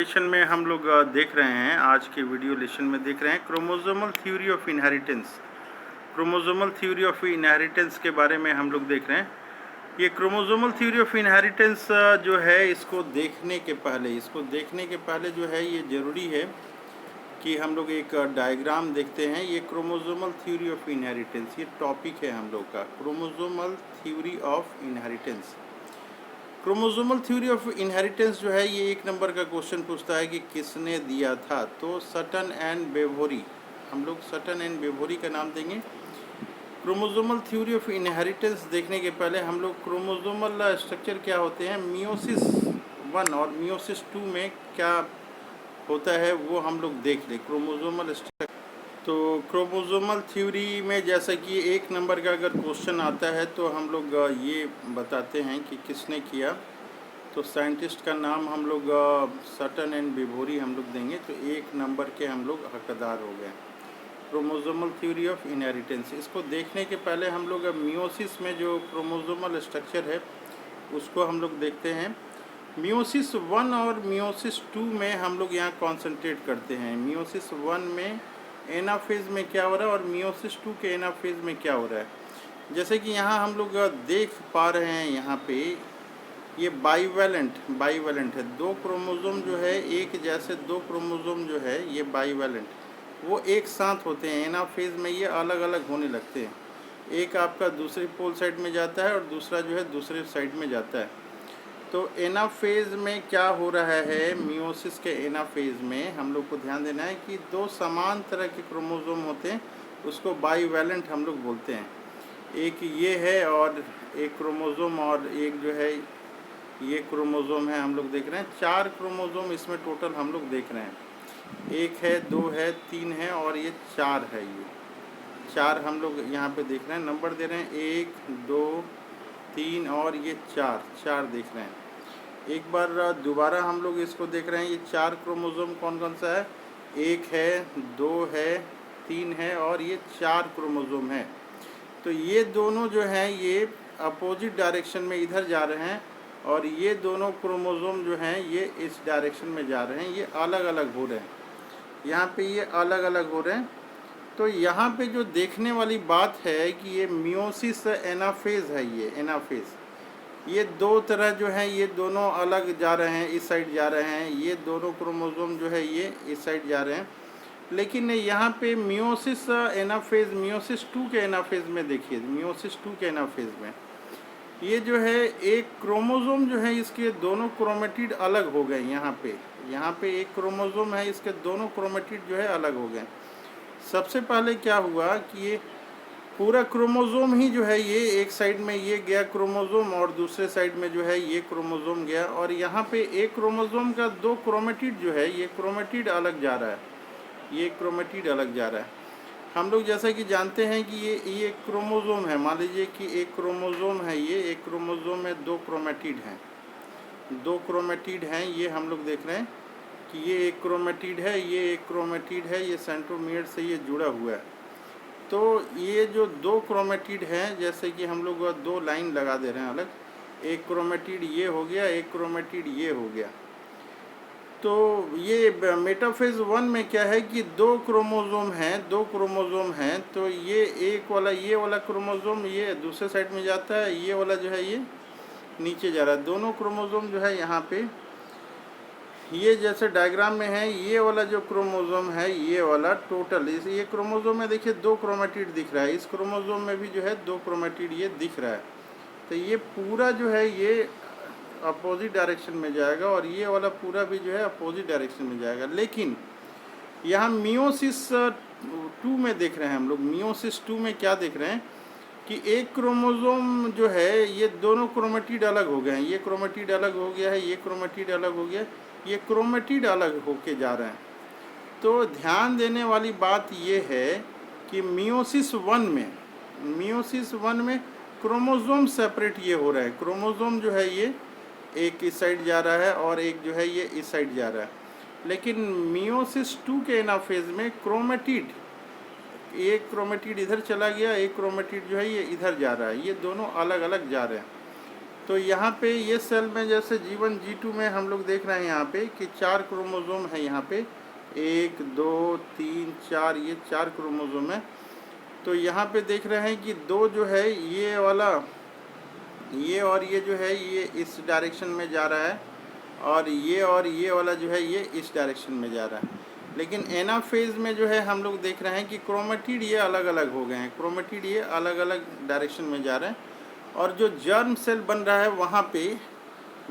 Lesson में हम लोग देख रहे हैं, आज के वीडियो लेसन में देख रहे हैं chromosomal theory of inheritance. Chromosomal theory of inheritance के बारे में हम लोग देख रहे हैं। ये क्रोमोसोमल थ्योरी ऑफ इनहेरिटेंस जो है, इसको देखने के पहले जो है ये ज़रूरी है कि हम लोग एक डायग्राम देखते हैं। ये क्रोमोसोमल थ्योरी ऑफ इनहेरिटेंस, ये टॉपिक है हम लोग का, chromosomal theory of inheritance. Chromosomal theory of inheritance जो है, ये 1 नंबर का क्वेश्चन पूछता है कि किसने दिया था। तो सटन एंड बेवोरी, हम लोग सटन एंड बेवोरी का नाम देंगे। क्रोमोसोमल थ्योरी ऑफ इनहेरिटेंस देखने के पहले हम लोग क्रोमोसोमल स्ट्रक्चर क्या होते हैं, मियोसिस 1 और मियोसिस 2 में क्या होता है वो हम लोग देख लें। क्रोमोसोमल स्ट्रक्चर, तो क्रोमोसोमल थ्योरी में जैसा कि 1 नंबर का अगर क्वेश्चन आता है तो हम लोग ये बताते हैं कि किसने किया। तो साइंटिस्ट का नाम हम लोग सटन एंड बेवोरी हम लोग देंगे, तो 1 नंबर के हम लोग हकदार हो गए। क्रोमोसोमल थ्योरी ऑफ इनहेरिटेंस, इसको देखने के पहले हम लोग मियोसिस में जो क्रोमोसोमल स्ट्रक्चर है उसको हम लोग देखते हैं। मियोसिस 1 और मियोसिस 2 में हम लोग यहाँ कॉन्सेंट्रेट करते हैं। मियोसिस 1 में एनाफेज में क्या हो रहा है और मियोसिस 2 के एनाफेज में क्या हो रहा है। जैसे कि यहाँ हम लोग देख पा रहे हैं, यहाँ पे ये बाईवैलेंट है। 2 क्रोमोसोम जो है, एक जैसे 2 क्रोमोसोम जो है ये बाईवैलेंट, वो एक साथ होते हैं। एनाफेज में ये अलग अलग होने लगते हैं। एक आपका दूसरे पोल साइड में जाता है और दूसरा जो है दूसरे साइड में जाता है। तो एनाफेज में क्या हो रहा है, मियोसिस के एनाफेज में हम लोग को ध्यान देना है कि 2 समान तरह के क्रोमोसोम होते हैं, उसको बाईवैलेंट हम लोग बोलते हैं। एक ये है और एक क्रोमोसोम, और एक जो है ये क्रोमोसोम है। हम लोग देख रहे हैं 4 क्रोमोसोम इसमें टोटल हम लोग देख रहे हैं। 1 है, 2 है, 3 है और ये 4 है। ये 4 हम लोग यहाँ पे देख रहे हैं, नंबर दे रहे हैं 1, 2, 3 और ये 4 देख रहे हैं। एक बार दोबारा हम लोग इसको देख रहे हैं, ये 4 क्रोमोसोम कौन कौन सा है, 1 है, 2 है, 3 है और ये 4 क्रोमोसोम है। तो ये दोनों जो हैं ये अपोजिट डायरेक्शन में इधर जा रहे हैं और ये दोनों क्रोमोसोम जो हैं ये इस डायरेक्शन में जा रहे हैं। ये अलग अलग हो रहे हैं, यहाँ पे ये अलग अलग हो रहे हैं। तो यहाँ पे जो देखने वाली बात है कि ये मियोसिस एनाफेज है, ये एनाफेज, ये 2 तरह जो हैं ये दोनों अलग जा रहे हैं, इस साइड जा रहे हैं। ये दोनों क्रोमोसोम जो है ये इस साइड जा रहे हैं। लेकिन यहाँ पे मियोसिस एनाफेज, मियोसिस 2 के एनाफेज में देखिए, मियोसिस 2 के एनाफेज में ये जो है एक क्रोमोसोम जो है इसके दोनों क्रोमेटिड अलग हो गए। यहाँ पे एक क्रोमोसोम है, इसके दोनों क्रोमेटिड जो है अलग हो गए। सबसे पहले क्या हुआ कि ये पूरा क्रोमोसोम ही जो है ये एक साइड में ये गया क्रोमोसोम और दूसरे साइड में जो है ये क्रोमोसोम गया, और यहाँ पे एक क्रोमोसोम का 2 क्रोमेटिड जो है ये क्रोमेटिड अलग जा रहा है, ये क्रोमेटिड अलग जा रहा है। हम लोग जैसा कि जानते हैं कि ये क्रोमोसोम है, मान लीजिए कि एक क्रोमोसोम है, ये एक क्रोमोसोम में 2 क्रोमेटिड हैं, 2 क्रोमेटिड हैं। ये हम लोग देख रहे हैं कि ये एक क्रोमेटिड है, ये एक क्रोमेटिड है, ये सेंट्रोमियर से ये जुड़ा हुआ है। तो ये जो 2 क्रोमेटिड हैं, जैसे कि हम लोग 2 लाइन लगा दे रहे हैं अलग, एक क्रोमेटिड ये हो गया, एक क्रोमेटिड ये हो गया। तो ये मेटाफेज 1 में क्या है कि 2 क्रोमोसोम हैं, 2 क्रोमोसोम हैं। तो ये एक वाला, ये वाला क्रोमोसोम ये दूसरे साइड में जाता है, ये वाला जो है ये नीचे जा रहा है। दोनों क्रोमोसोम जो है यहाँ पे ये जैसे डायग्राम में है, ये वाला जो क्रोमोसोम है ये वाला टोटल, इस ये क्रोमोसोम में देखिए 2 क्रोमेटिड दिख रहा है, इस क्रोमोसोम में भी जो है 2 क्रोमेटिड ये दिख रहा है। तो ये पूरा जो है ये अपोजिट डायरेक्शन में जाएगा और ये वाला पूरा भी जो है अपोजिट डायरेक्शन में जाएगा। लेकिन यहाँ मियोसिस 2 में देख रहे हैं हम लोग, मियोसिस 2 में क्या देख रहे हैं कि एक क्रोमोसोम जो है ये दोनों क्रोमेटिड अलग हो गए हैं, ये क्रोमेटिड अलग हो गया है, ये क्रोमेटिड अलग हो गया, ये क्रोमेटिड अलग होके जा रहे हैं। तो ध्यान देने वाली बात ये है कि मियोसिस 1 में क्रोमोसोम सेपरेट ये हो रहा है। क्रोमोसोम जो है ये एक इस साइड जा रहा है और एक जो है ये इस साइड जा रहा है। लेकिन मियोसिस 2 के एनाफेज में क्रोमेटिड, एक क्रोमेटिड इधर चला गया, एक क्रोमेटिड जो है ये इधर जा रहा है, ये दोनों अलग अलग जा रहे हैं। तो यहाँ पे ये सेल में जैसे G1 G2 में हम लोग देख रहे हैं यहाँ पे कि 4 क्रोमोसोम है यहाँ पे, 1 2 3 4, ये 4 क्रोमोसोम है। तो यहाँ पे देख रहे हैं कि 2 जो है ये वाला, ये और ये जो है ये इस डायरेक्शन में जा रहा है, और ये वाला जो है ये इस डायरेक्शन में जा रहा है। लेकिन एनाफेज में जो है हम लोग देख रहे हैं कि क्रोमेटिड ये अलग अलग हो गए हैं, क्रोमेटिड ये अलग अलग डायरेक्शन में जा रहे हैं। और जो जर्म सेल बन रहा है वहाँ पे,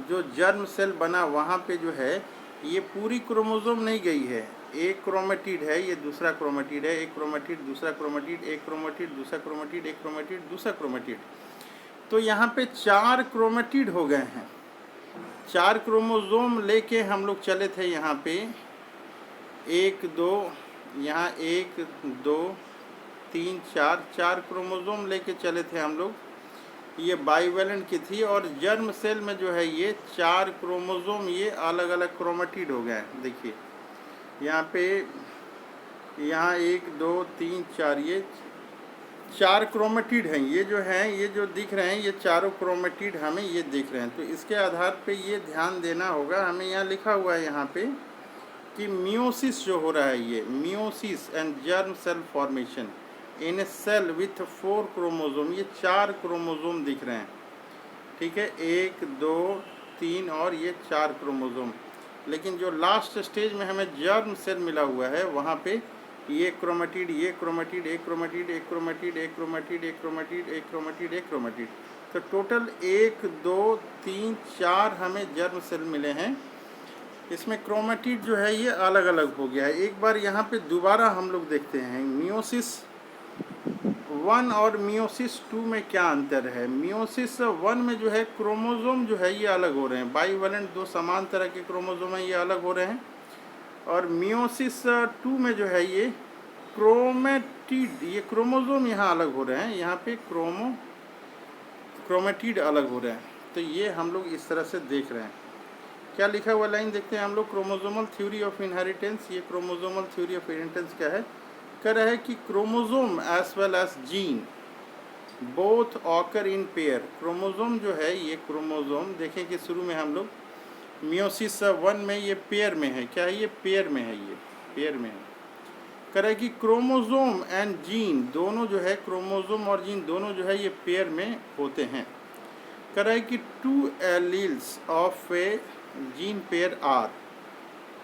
जो जर्म सेल बना वहाँ पे जो है ये पूरी क्रोमोसोम नहीं गई है, एक क्रोमेटिड है, ये दूसरा क्रोमेटिड है, एक क्रोमेटिड दूसरा क्रोमेटिड, एक क्रोमेटिड दूसरा क्रोमेटिड, एक क्रोमेटिड दूसरा क्रोमेटिड। तो यहाँ पे 4 क्रोमेटिड हो गए हैं। 4 क्रोमोसोम लेके हम लोग चले थे यहाँ पे, 1 2, यहाँ 1 2 3 4, 4 क्रोमोसोम लेके चले थे हम लोग। ये बाइवेलेंट की थी, और जर्म सेल में जो है ये 4 क्रोमोसोम ये अलग अलग क्रोमेटिड हो गए हैं। देखिए यहाँ पे, यहाँ 1 2 3 4, ये 4 क्रोमेटिड हैं। ये जो हैं, ये जो दिख रहे हैं ये चारों क्रोमेटिड हमें ये दिख रहे हैं। तो इसके आधार पे ये ध्यान देना होगा, हमें यहाँ लिखा हुआ है यहाँ पे कि मियोसिस जो हो रहा है, ये meiosis and germ cell formation in a cell with 4 chromosome, ये 4 क्रोमोसोम दिख रहे हैं, ठीक है, 1 2 3 और ये 4 क्रोमोसोम। लेकिन जो लास्ट स्टेज में हमें जर्म सेल मिला हुआ है वहाँ पे ये क्रोमेटिड, ये क्रोमेटिड, एक क्रोमेटिड, एक क्रोमेटिड, एक क्रोमेटिड, एक क्रोमेटिड, एक क्रोमेटिड, एक क्रोमेटिड। तो टोटल 1 2 3 4 हमें जर्म सेल मिले हैं। इसमें क्रोमेटिड जो है ये अलग अलग हो गया है। एक बार यहाँ पे दोबारा हम लोग देखते हैं मियोसिस 1 और मियोसिस 2 में क्या अंतर है। मियोसिस 1 में जो है क्रोमोसोम जो है ये अलग हो रहे हैं, बाइवेलेंट 2 समान तरह के क्रोमोसोम हैं, ये अलग हो रहे हैं। और मियोसिस 2 में जो है ये क्रोमेटिड, ये क्रोमोसोम यहाँ अलग हो रहे हैं, यहाँ पे क्रोमेटिड अलग हो रहे हैं। तो ये हम लोग इस तरह से देख रहे हैं। क्या लिखा हुआ लाइन देखते हैं हम लोग, क्रोमोसोमल थ्योरी ऑफ इनहेरिटेंस। ये क्रोमोसोमल थ्योरी ऑफ इनहेरिटेंस क्या है, कह रहा है कि chromosome as well as gene both occur in pair. Chromosome जो है ये क्रोमोसोम, देखें कि शुरू में हम लोग मियोसिस 1 में ये पेयर में है, क्या है ये पेयर में है, ये पेयर में है। कह रहा है कि क्रोमोसोम एंड जीन दोनों जो है, क्रोमोसोम और जीन दोनों जो है ये पेयर में होते हैं। कह रहा है कि 2 alleles of a gene pair are,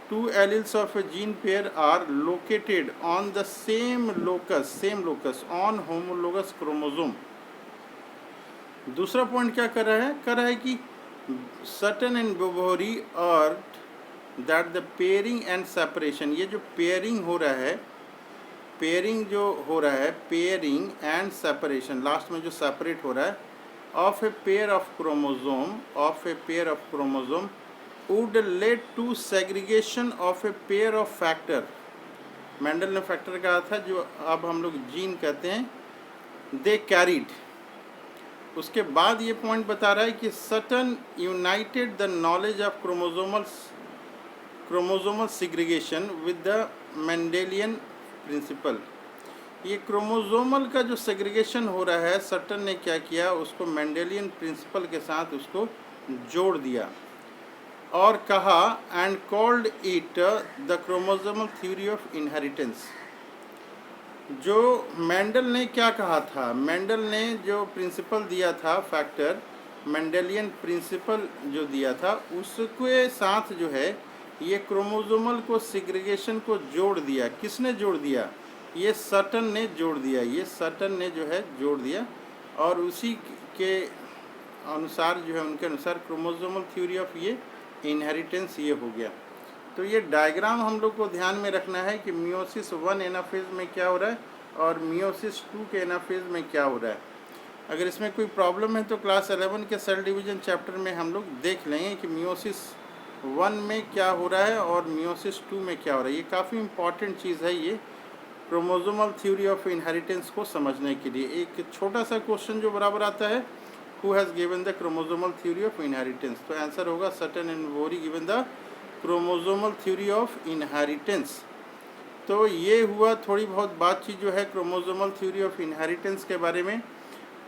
2 alleles of a gene pair are located on the same locus on homologous chromosome। दूसरा पॉइंट क्या कर रहा है, कर रहा है कि certain and Bohori urged that the pairing and separation, ये जो पेयरिंग हो रहा है, पेयरिंग जो हो रहा है, पेयरिंग एंड सेपरेशन, लास्ट में जो सेपरेट हो रहा है, of a pair of chromosome, of a pair of chromosome would lead to segregation of a pair of factor। Mendel ने फैक्टर कहा था जो अब हम लोग जीन कहते हैं, दे कैरीड। उसके बाद ये पॉइंट बता रहा है कि certain united the knowledge of chromosomal segregation with the Mendelian principle. ये क्रोमोसोमल का जो सेग्रीगेशन हो रहा है, सर्टन ने क्या किया, उसको मेंडेलियन प्रिंसिपल के साथ उसको जोड़ दिया और कहा and called it the chromosomal theory of inheritance. जो मेंडल ने क्या कहा था, मेंडल ने जो प्रिंसिपल दिया था फैक्टर, मेंडेलियन प्रिंसिपल जो दिया था, उसके साथ जो है ये क्रोमोसोमल को सिग्रीगेशन को जोड़ दिया। किसने जोड़ दिया, ये सर्टन ने जोड़ दिया, ये सर्टन ने जो है जोड़ दिया। और उसी के अनुसार जो है, उनके अनुसार क्रोमोसोमल थ्योरी ऑफ ये इनहेरिटेंस ये हो गया। तो ये डायग्राम हम लोग को ध्यान में रखना है कि मियोसिस 1 एनाफेज में क्या हो रहा है और मियोसिस 2 के एनाफेज में क्या हो रहा है। अगर इसमें कोई प्रॉब्लम है तो क्लास 11 के सेल डिवीजन चैप्टर में हम लोग देख लेंगे कि मियोसिस 1 में क्या हो रहा है और मियोसिस 2 में क्या हो रहा है। ये काफ़ी इंपॉर्टेंट चीज़ है ये क्रोमोसोमल थ्योरी ऑफ इनहेरिटेंस को समझने के लिए। एक छोटा सा क्वेश्चन जो बराबर आता है, who has given the chromosomal theory of inheritance, तो आंसर होगा certain and Bohri given the chromosomal theory of inheritance। तो ये हुआ थोड़ी बहुत बातचीत जो है क्रोमोसोमल थ्योरी ऑफ इनहेरिटेंस के बारे में।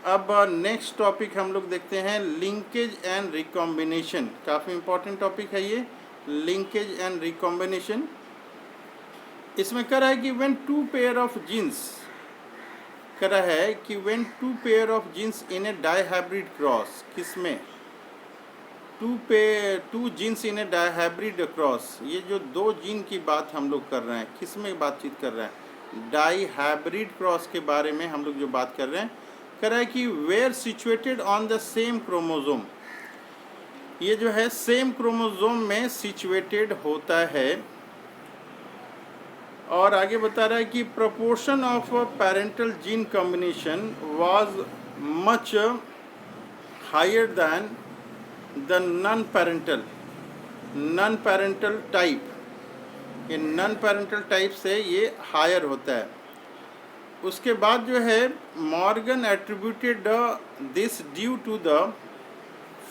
अब नेक्स्ट टॉपिक हम लोग देखते हैं लिंकेज एंड रिकॉम्बिनेशन। काफ़ी इंपॉर्टेंट टॉपिक है ये, लिंकेज एंड रिकॉम्बिनेशन। इसमें कह रहा है कि when two pair of genes, कह रहा है कि when two pair of genes in a dihybrid cross, किसमें two genes in a dihybrid cross, ये जो दो जीन की बात हम लोग कर रहे हैं, किसमें बातचीत कर रहे हैं, डाइहाइब्रिड क्रॉस के बारे में हम लोग जो बात कर रहे हैं। कह रहा है कि were situated on the same chromosome, ये जो है सेम क्रोमोसोम में सिचुएटेड होता है। और आगे बता रहा है कि proportion of parental gene combination was much higher than the non parental type, ये नॉन पेरेंटल टाइप से ये हायर होता है। उसके बाद जो है Morgan attributed this due to the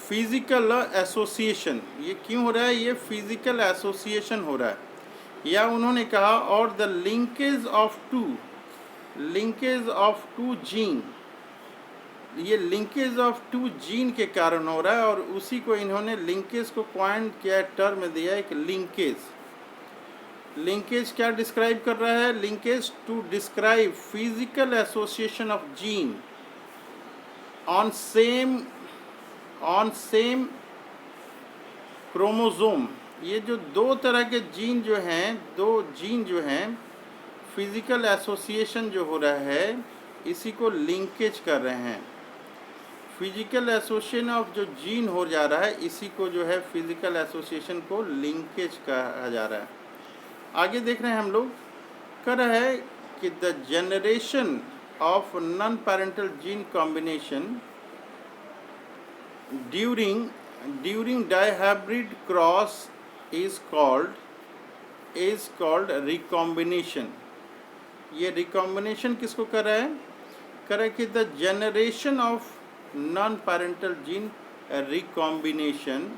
physical association, ये क्यों हो रहा है, ये फिजिकल एसोसिएशन हो रहा है, या उन्होंने कहा और the linkage of two gene, ये लिंकेज ऑफ टू जीन के कारण हो रहा है। और उसी को इन्होंने लिंकेज को पॉइंट किया, टर्म दिया एक लिंकेज। लिंकेज क्या डिस्क्राइब कर रहा है, linkage to describe physical association of gene on same chromosome. ये जो दो तरह के जीन जो हैं, फिजिकल एसोसिएशन जो हो रहा है, इसी को लिंकेज कर रहे हैं। फिजिकल एसोसिएशन ऑफ जो जीन हो जा रहा है, इसी को जो है फिजिकल एसोसिएशन को लिंकेज कहा जा रहा है। आगे देख रहे हैं हम लोग, कर रहा है कि the generation of non parental gene combination during dihybrid cross is called recombination। ये रिकॉम्बिनेशन किसको कर रहा है, कर रहा है कि the generation of non parental gene recombination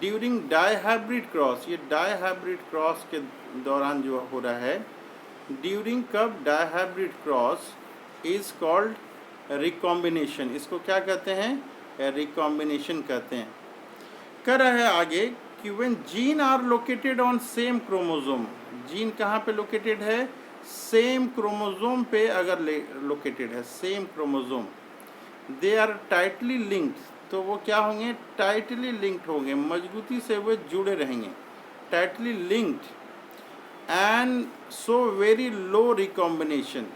during dihybrid cross, ये डाइहाइब्रिड क्रॉस के दौरान जो हो रहा है, ड्यूरिंग कब, dihybrid cross is called recombination. इसको क्या कहते हैं, रिकॉम्बिनेशन कहते हैं। कर रहा है आगे कि when gene are located on same chromosome, gene कहाँ पे लोकेटेड है, सेम क्रोमोसोम पे अगर लोकेटेड है, same chromosome, they are tightly linked, तो वो क्या होंगे, टाइटली लिंक्ड होंगे, मजबूती से वो जुड़े रहेंगे, tightly linked and so very low recombination.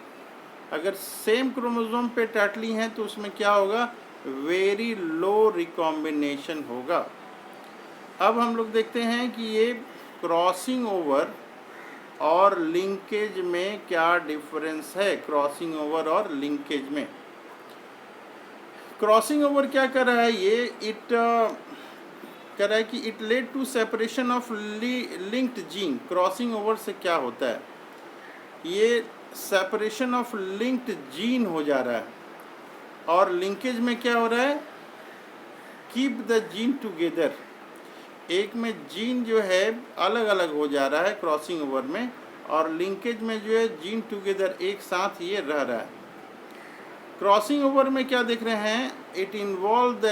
अगर सेम क्रोमोसोम पे टाइटली हैं तो उसमें क्या होगा, वेरी लो रिकॉम्बिनेशन होगा। अब हम लोग देखते हैं कि ये क्रॉसिंग ओवर और लिंकेज में क्या डिफरेंस है। क्रॉसिंग ओवर और लिंकेज में, क्रॉसिंग ओवर क्या कर रहा है, ये कर रहा है कि it led to separation of linked gene. Crossing over से क्या होता है, ये सेपरेशन ऑफ लिंक्ड जीन हो जा रहा है। और लिंकेज में क्या हो रहा है, कीप द जीन टुगेदर, एक में जीन जो है अलग अलग हो जा रहा है क्रॉसिंग ओवर में, और लिंकेज में जो है जीन टुगेदर एक साथ ये रह रहा है। क्रॉसिंग ओवर में क्या देख रहे हैं, it involve the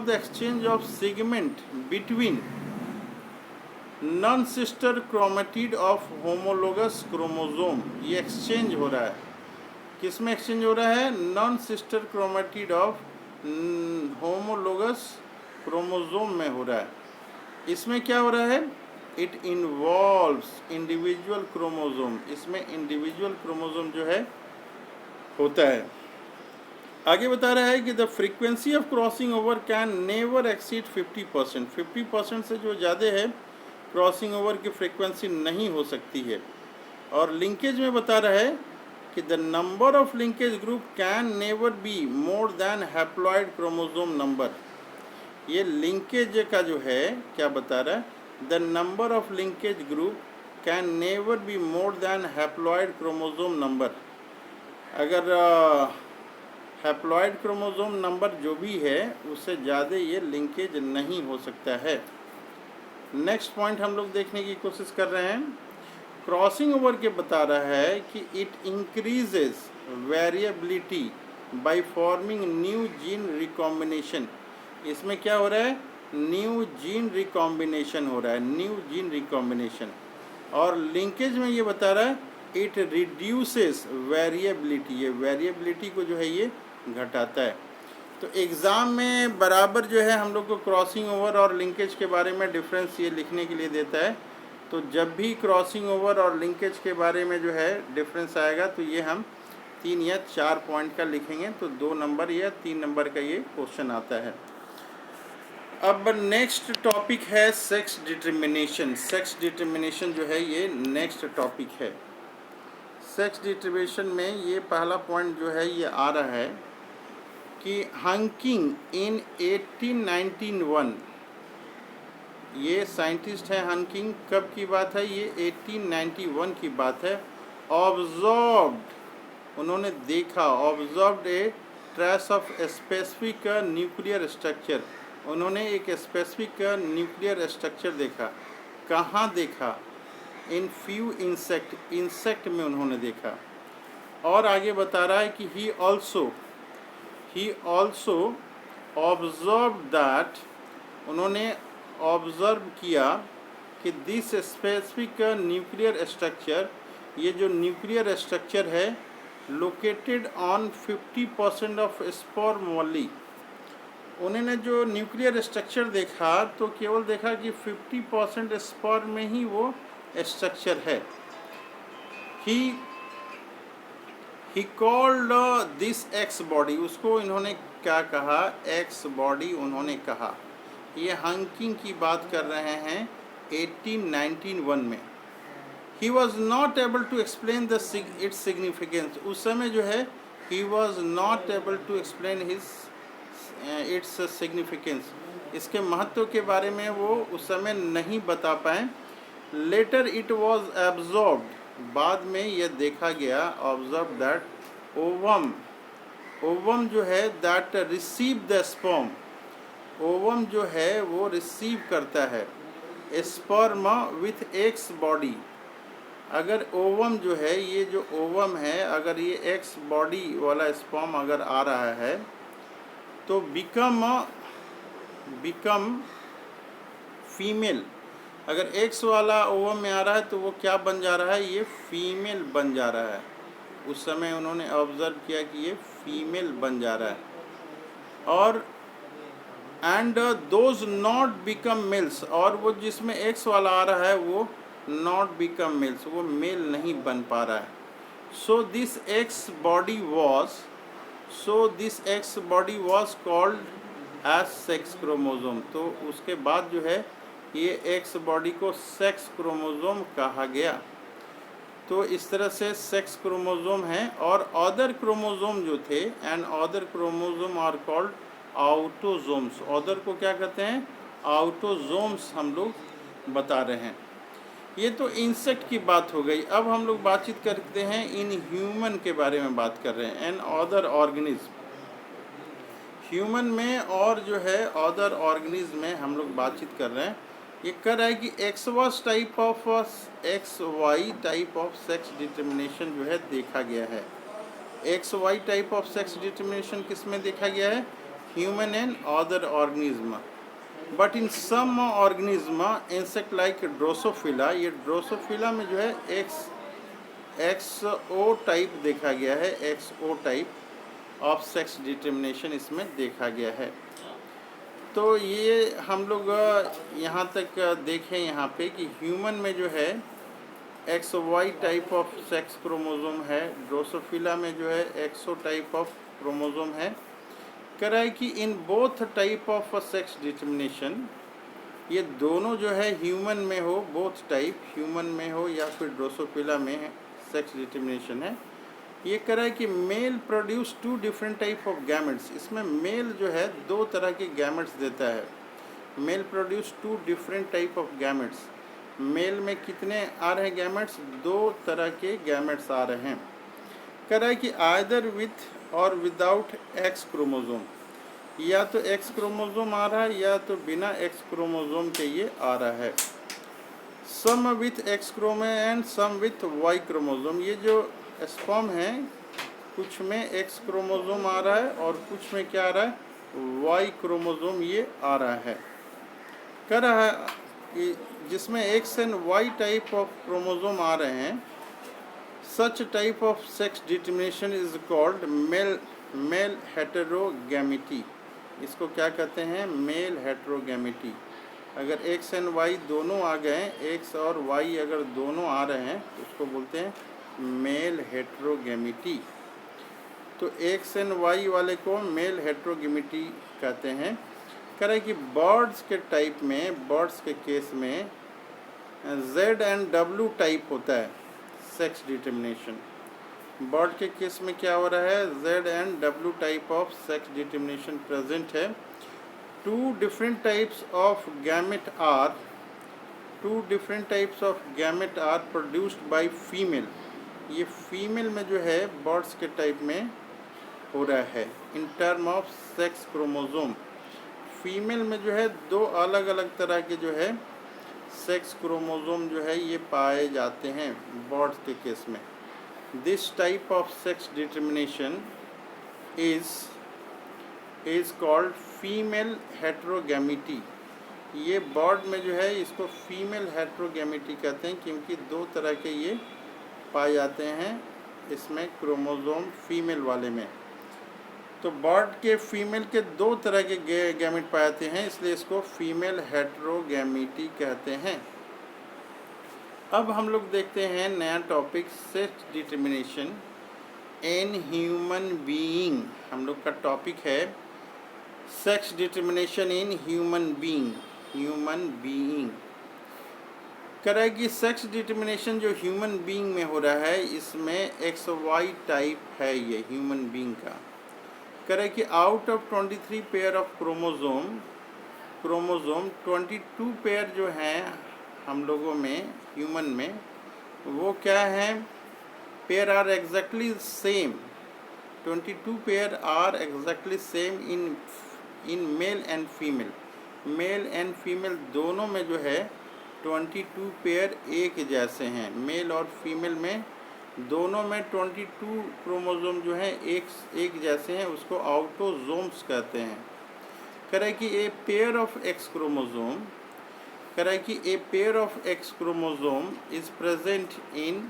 exchange of segment between non sister chromatid of homologous chromosome. ये एक्सचेंज हो रहा है, किसमें एक्सचेंज हो रहा है, non sister chromatid of homologous chromosome में हो रहा है। इसमें क्या हो रहा है, इट इन्वॉल्व्स इंडिविजुअल क्रोमोसोम, इसमें इंडिविजुअल क्रोमोसोम जो है होता है। आगे बता रहा है कि the frequency of crossing over can never exceed 50%। 50% से जो ज़्यादा है क्रॉसिंग ओवर की फ्रीक्वेंसी नहीं हो सकती है। और लिंकेज में बता रहा है कि the number of linkage group can never be more than haploid chromosome number. ये लिंकेज का जो है क्या बता रहा है, the number of linkage group can never be more than haploid chromosome number. अगर हैप्लॉइड क्रोमोसोम नंबर जो भी है उससे ज़्यादा ये लिंकेज नहीं हो सकता है। नेक्स्ट पॉइंट हम लोग देखने की कोशिश कर रहे हैं। क्रॉसिंग ओवर के बता रहा है कि it increases variability by forming new gene recombination. इसमें क्या हो रहा है, न्यू जीन रिकॉम्बिनेशन हो रहा है, न्यू जीन रिकॉम्बिनेशन। और लिंकेज में ये बता रहा है इट रिड्यूसेस वेरिएबिलिटी, ये वेरिएबिलिटी को जो है ये घटाता है। तो एग्ज़ाम में बराबर जो है हम लोग को क्रॉसिंग ओवर और लिंकेज के बारे में डिफरेंस ये लिखने के लिए देता है। तो जब भी क्रॉसिंग ओवर और लिंकेज के बारे में जो है डिफरेंस आएगा तो ये हम 3 या 4 पॉइंट का लिखेंगे, तो 2 नंबर या 3 नंबर का ये क्वेश्चन आता है। अब नेक्स्ट टॉपिक है सेक्स डिटर्मिनेशन। सेक्स डिटर्मिनेशन जो है ये नेक्स्ट टॉपिक है। सेक्स डिटर्मिनेशन में ये पहला पॉइंट जो है ये आ रहा है कि हंकिंग इन 1891, ये साइंटिस्ट है हंकिंग, कब की बात है, ये 1891 की बात है। ऑब्जर्व्ड, उन्होंने देखा, observed A trace of specific nuclear structure, उन्होंने एक स्पेसिफिक न्यूक्लियर स्ट्रक्चर देखा। कहाँ देखा, इन फ्यू इंसेक्ट, इंसेक्ट में उन्होंने देखा। और आगे बता रहा है कि ही ऑल्सो ऑब्जर्व दैट, उन्होंने ऑब्जर्व किया कि दिस स्पेसिफिक न्यूक्लियर स्ट्रक्चर, ये जो न्यूक्लियर स्ट्रक्चर है located on 50% of sperm only. उन्होंने जो न्यूक्लियर स्ट्रक्चर देखा तो केवल देखा कि 50% स्पर्म में ही वो स्ट्रक्चर है। He called this X body, उसको इन्होंने क्या कहा, एक्स बॉडी उन्होंने कहा। ये हंकिंग की बात कर रहे हैं 1891 में। He was not able to explain the its significance, उस समय जो है he was not able to explain its significance, इसके महत्व के बारे में वो उस समय नहीं बता पाए। लेटर इट वॉज एब्जॉर्ब्ड, बाद में यह देखा गया, ऑब्जर्व दैट ओवम, ओवम जो है that receive the sperm, ovum जो है वो रिसीव करता है स्पर्म विथ एक्स बॉडी। अगर ओवम जो है, ये जो ओवम है, अगर ये एक्स बॉडी वाला स्पर्म अगर आ रहा है तो बिकम फीमेल, अगर एक्स वाला ओवम में आ रहा है तो वो क्या बन जा रहा है, ये फीमेल बन जा रहा है। उस समय उन्होंने ऑब्जर्व किया कि ये फीमेल बन जा रहा है। और and those not become males, और वो जिसमें एक्स वाला आ रहा है वो नॉट बिकम मेल्स, वो मेल नहीं बन पा रहा है। So this X body was called as sex chromosome, तो उसके बाद जो है ये एक्स बॉडी को सेक्स क्रोमोसोम कहा गया। तो इस तरह से सेक्स क्रोमोसोम है। और अदर क्रोमोसोम जो थे, and other chromosome are called autosomes, other को क्या कहते हैं, ऑटोजोम्स हम लोग बता रहे हैं। ये तो इंसेक्ट की बात हो गई। अब हम लोग बातचीत करते हैं इन ह्यूमन के बारे में बात कर रहे हैं, एंड अदर ऑर्गेनिज्म। ह्यूमन में और जो है अदर ऑर्गेनिज्म में हम लोग बातचीत कर रहे हैं। ये कर रहा है कि X Y type of sex determination जो है देखा गया है। X Y type of sex determination किस में देखा गया है, human and other organism. But in some organism insect like Drosophila, ये ड्रोसोफिला में जो है एक्सओ टाइप देखा गया है, XO type of sex determination इसमें देखा गया है। तो ये हम लोग यहाँ तक देखें यहाँ पे कि ह्यूमन में जो है X Y type of sex chromosome है, ड्रोसोफिला में जो है एक्सो टाइप ऑफ क्रोमोसोम है। कह रहा है कि in both type of sex determination, ये दोनों जो है ह्यूमन में हो, बोथ टाइप ह्यूमन में हो या फिर ड्रोसोफिला में सेक्स डिटर्मिनेशन है। ये कह रहा है कि male produce 2 different type of gametes, इसमें मेल जो है 2 तरह के गैमेट्स देता है। Male produce 2 different type of gametes, male में कितने आ रहे हैं गैमेट्स, 2 तरह के गैमेट्स आ रहे हैं। कह रहा है कि आइदर विथ और विदाउट एक्स क्रोमोसोम, या तो एक्स क्रोमोसोम आ रहा है या तो बिना एक्स क्रोमोसोम के ये आ रहा है। Some with X chromosome and some with Y chromosome, ये जो स्पर्म है कुछ में एक्स क्रोमोसोम आ रहा है और कुछ में क्या आ रहा है, वाई क्रोमोसोम ये आ रहा है। कह रहा है कि जिसमें X and Y type of chromosome आ रहे हैं, such type of sex determination is called male heterogamety. इसको क्या कहते हैं, मेल हेटेरोगैमिटी। अगर एक्स एंड वाई दोनों आ गए, एक्स और वाई अगर दोनों आ रहे हैं तो उसको बोलते हैं मेल हेटेरोगैमिटी। तो एक्स एंड वाई वाले को मेल हेटेरोगैमिटी कहते हैं। कह रहे कि बर्ड्स के टाइप में, बर्ड्स के केस में जेड एंड डब्ल्यू टाइप होता है सेक्स डिटर्मिनेशन। बर्ड के केस में क्या हो रहा है, Z and W type of sex determination present है। Two different types of gamete are produced by female. ये फीमेल में जो है बर्ड्स के टाइप में हो रहा है in term of sex chromosome. Female में जो है दो अलग अलग तरह के जो है सेक्स क्रोमोसोम जो है ये पाए जाते हैं बर्ड्स के केस में। This type of sex determination is called female heterogamety. ये बर्ड में जो है इसको फीमेल हेटेरोगैमिटी कहते हैं, क्योंकि दो तरह के ये पाए जाते हैं इसमें क्रोमोसोम फीमेल वाले में। तो बर्ड के फीमेल के दो तरह के गैमेट पाए जाते हैं, इसलिए इसको फीमेल हेटेरोगैमिटी कहते हैं। अब हम लोग देखते हैं नया topic, sex determination in human being. हम लोग का टॉपिक है sex determination in human being. कह रहा है कि सेक्स डिटर्मिनेशन जो ह्यूमन बीइंग में हो रहा है, इसमें एक्स वाई टाइप है ये ह्यूमन बीइंग का। कह रहा है कि out of 23 pair of chromosome 22 pair जो हैं हम लोगों में, ह्यूमन में, वो क्या है, pair are exactly same. 22 pair are exactly same in male and female. Male and female दोनों में जो है 22 पेयर एक जैसे हैं। मेल और फीमेल में दोनों में 22 क्रोमोसोम जो हैं एक जैसे हैं, उसको ऑटोसोम्स कहते हैं। कह रहा है कि a pair of x chromosome is present in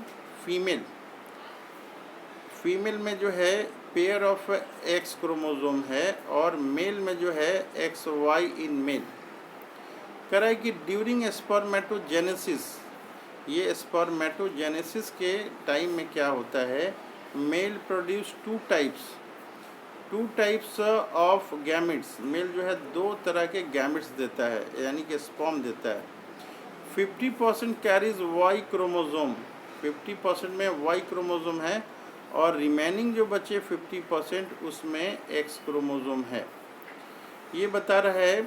female. Female में जो है पेयर ऑफ एक्स क्रोमोसोम है और मेल में जो है एक्स वाई इन मेल। कह रहा है कि ड्यूरिंग स्पर्मेटोजेनेसिस, ये स्पर्मेटोजेनेसिस के टाइम में क्या होता है, male produce two types of gametes. Male जो है दो तरह के गैमेट्स देता है, यानी कि स्पर्म देता है। 50% कैरीज वाई क्रोमोसोम, 50% में वाई क्रोमोसोम है और रिमेनिंग जो बचे 50% उसमें एक्स क्रोमोसोम है। ये बता रहा है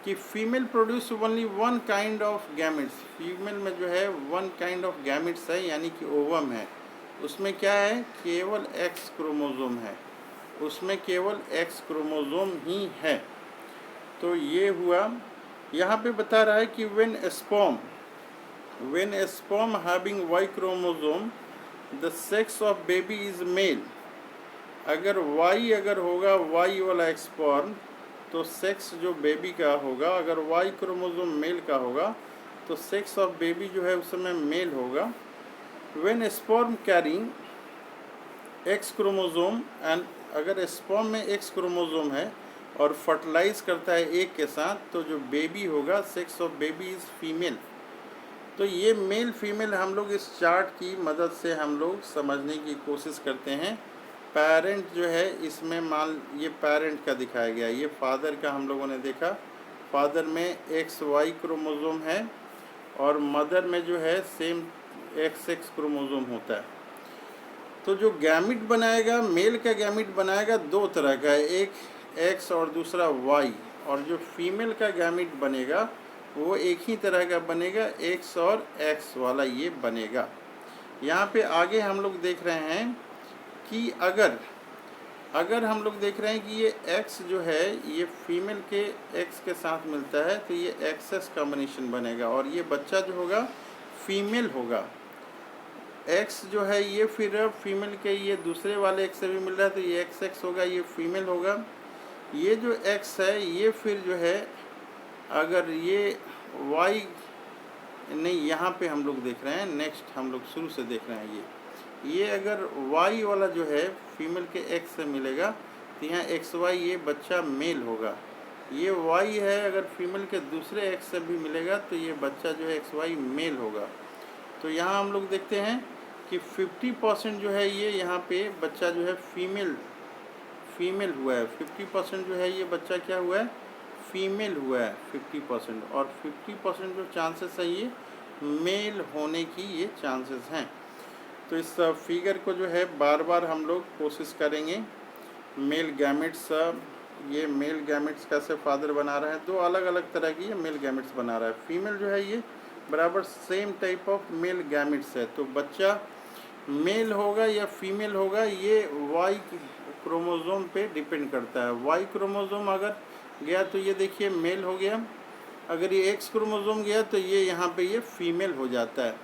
कि female produce only one kind of gametes. Female में जो है वन काइंड ऑफ गैमेट्स है, यानी कि ओवम है। उसमें क्या है, केवल एक्स क्रोमोसोम है, उसमें केवल एक्स क्रोमोसोम ही है। तो ये हुआ। यहाँ पे बता रहा है कि when sperm having Y chromosome the sex of baby is male. अगर होगा वाई वाला स्पर्म तो सेक्स जो बेबी का होगा, अगर वाई क्रोमोसोम मेल का होगा तो सेक्स ऑफ बेबी जो है उस समय मेल होगा। When sperm carrying x chromosome and, अगर स्पर्म में एक्स क्रोमोसोम है और फर्टिलाइज करता है एक के साथ, तो जो बेबी होगा sex of baby is female. तो ये मेल फीमेल हम लोग इस चार्ट की मदद से हम लोग समझने की कोशिश करते हैं। पेरेंट जो है इसमें ये पेरेंट का दिखाया गया, ये फादर का हम लोगों ने देखा। फादर में एक्स वाई क्रोमोसोम है और मदर में जो है सेम एक्स क्रोमोसोम होता है। तो जो गैमिट बनाएगा, मेल का गैमिट बनाएगा दो तरह का है, एक एक्स और दूसरा वाई। और जो फीमेल का गैमिट बनेगा वो एक ही तरह का बनेगा, एक्स और एक्स वाला ये बनेगा। यहाँ पे आगे हम लोग देख रहे हैं कि अगर हम लोग देख रहे हैं कि ये एक्स जो है ये फीमेल के एक्स के साथ मिलता है तो ये एक्सएस कॉम्बिनेशन बनेगा और ये बच्चा जो होगा फीमेल होगा। एक्स जो है ये फिर फीमेल के ये दूसरे वाले एक्स से भी मिल रहा है, तो ये एक्स एक्स होगा, ये फीमेल होगा। ये जो एक्स है ये फिर जो है अगर ये वाई नहीं, यहाँ पे हम लोग देख रहे हैं, नेक्स्ट हम लोग शुरू से देख रहे हैं, ये अगर वाई वाला जो है फीमेल के एक्स से मिलेगा तो यहाँ एक्स वाई ये बच्चा मेल होगा। ये वाई है अगर फीमेल के दूसरे एक्स से भी मिलेगा तो ये बच्चा जो है एक्स वाई मेल होगा। तो यहाँ हम लोग देखते हैं कि 50% जो है ये यहाँ पे बच्चा जो है फीमेल हुआ है। 50% जो है ये बच्चा क्या हुआ है, फीमेल हुआ है 50%, और 50% जो चांसेस है ये मेल होने की ये चांसेस हैं। तो इस फिगर को जो है बार बार हम लोग कोशिश करेंगे। मेल गैमेट्स, ये मेल गैमेट्स कैसे फादर बना रहा है, दो अलग अलग तरह की ये मेल गैमेट्स बना रहा है। फीमेल जो है ये बराबर same type of male gametes है। तो बच्चा मेल होगा या फीमेल होगा ये वाई क्रोमोसोम पे डिपेंड करता है। वाई क्रोमोसोम अगर गया तो ये देखिए मेल हो गया, अगर ये एक्स क्रोमोसोम गया तो ये यहाँ पे ये फीमेल हो जाता है।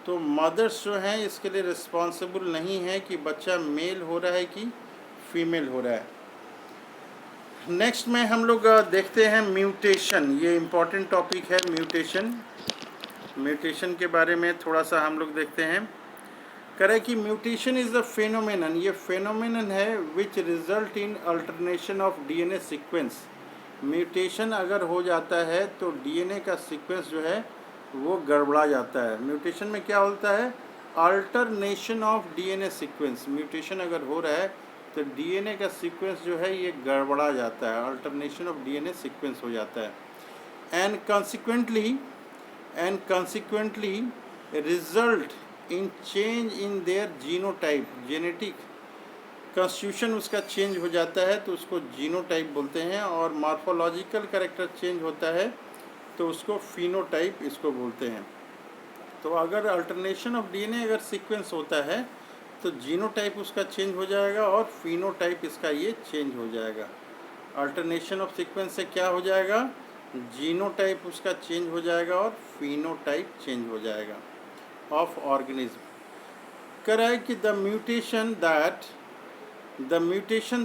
तो मदर्स जो हैं इसके लिए रिस्पॉन्सिबल नहीं है कि बच्चा मेल हो रहा है कि फीमेल हो रहा है। नेक्स्ट में हम लोग देखते हैं म्यूटेशन। ये इम्पॉर्टेंट टॉपिक है म्यूटेशन। म्यूटेशन के बारे में थोड़ा सा हम लोग देखते हैं। कह रहा है कि म्यूटेशन इज़ द फेनोमेनन, ये फेनोमेनन है which result in alternation of DNA sequence. Mutation अगर हो जाता है तो डीएनए का सीक्वेंस जो है वो गड़बड़ा जाता है। म्यूटेशन में क्या होता है, alternation of DNA sequence. Mutation अगर हो रहा है तो डीएनए का सीक्वेंस जो है ये गड़बड़ा जाता है, अल्टरनेशन ऑफ डीएनए सीक्वेंस हो जाता है। And consequently result in change in their genotype. Genetic constitution उसका चेंज हो जाता है तो उसको जीनोटाइप बोलते हैं, और मॉर्फोलॉजिकल कैरेक्टर चेंज होता है तो उसको फिनोटाइप इसको बोलते हैं। तो अगर अल्टरनेशन ऑफ डीएनए अगर सीक्वेंस होता है तो जीनोटाइप उसका चेंज हो जाएगा और फिनोटाइप इसका ये चेंज हो जाएगा। अल्टरनेशन ऑफ सीक्वेंस से क्या हो जाएगा, जीनोटाइप उसका चेंज हो जाएगा और फिनोटाइप चेंज हो जाएगा ऑफ ऑर्गेनिज्म। कह रहा है कि the mutation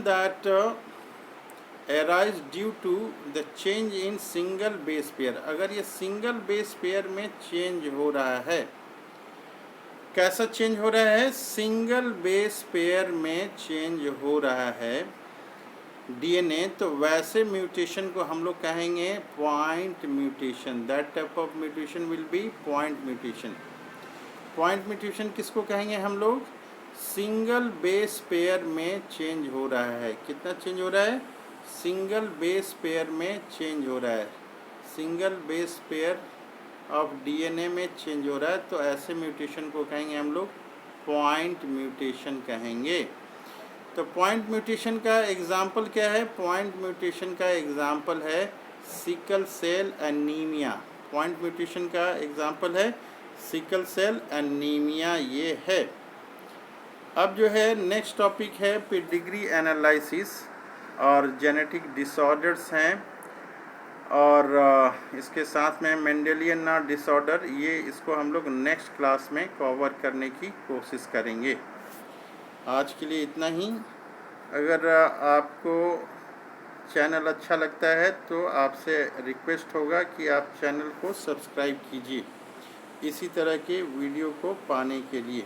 that arise due to the change in single base pair। अगर ये सिंगल बेस पेयर में चेंज हो रहा है, कैसा चेंज हो रहा है, सिंगल बेस पेयर में चेंज हो रहा है डीएनए, तो वैसे म्यूटेशन को हम लोग कहेंगे point mutation. That type of mutation will be point mutation. Point mutation किसको कहेंगे हम लोग, सिंगल बेस पेयर में चेंज हो रहा है। कितना चेंज हो रहा है, सिंगल बेस पेयर में चेंज हो रहा है, single base pair of DNA में चेंज हो रहा है, तो ऐसे म्यूटेशन को कहेंगे हम लोग पॉइंट म्यूटेशन कहेंगे। तो पॉइंट म्यूटेशन का एग्जाम्पल क्या है, पॉइंट म्यूटेशन का एग्जाम्पल है sickle cell anaemia. Point mutation का एग्जाम्पल है सिकल सेल एनीमिया ये है। अब जो है नेक्स्ट टॉपिक है पेडिग्री एनालिसिस और जेनेटिक डिसऑर्डर्स हैं, और इसके साथ में मेंडेलियन डिसऑर्डर, ये इसको हम लोग नेक्स्ट क्लास में कवर करने की कोशिश करेंगे। आज के लिए इतना ही। अगर आपको चैनल अच्छा लगता है तो आपसे रिक्वेस्ट होगा कि आप चैनल को सब्सक्राइब कीजिए इसी तरह के वीडियो को पाने के लिए।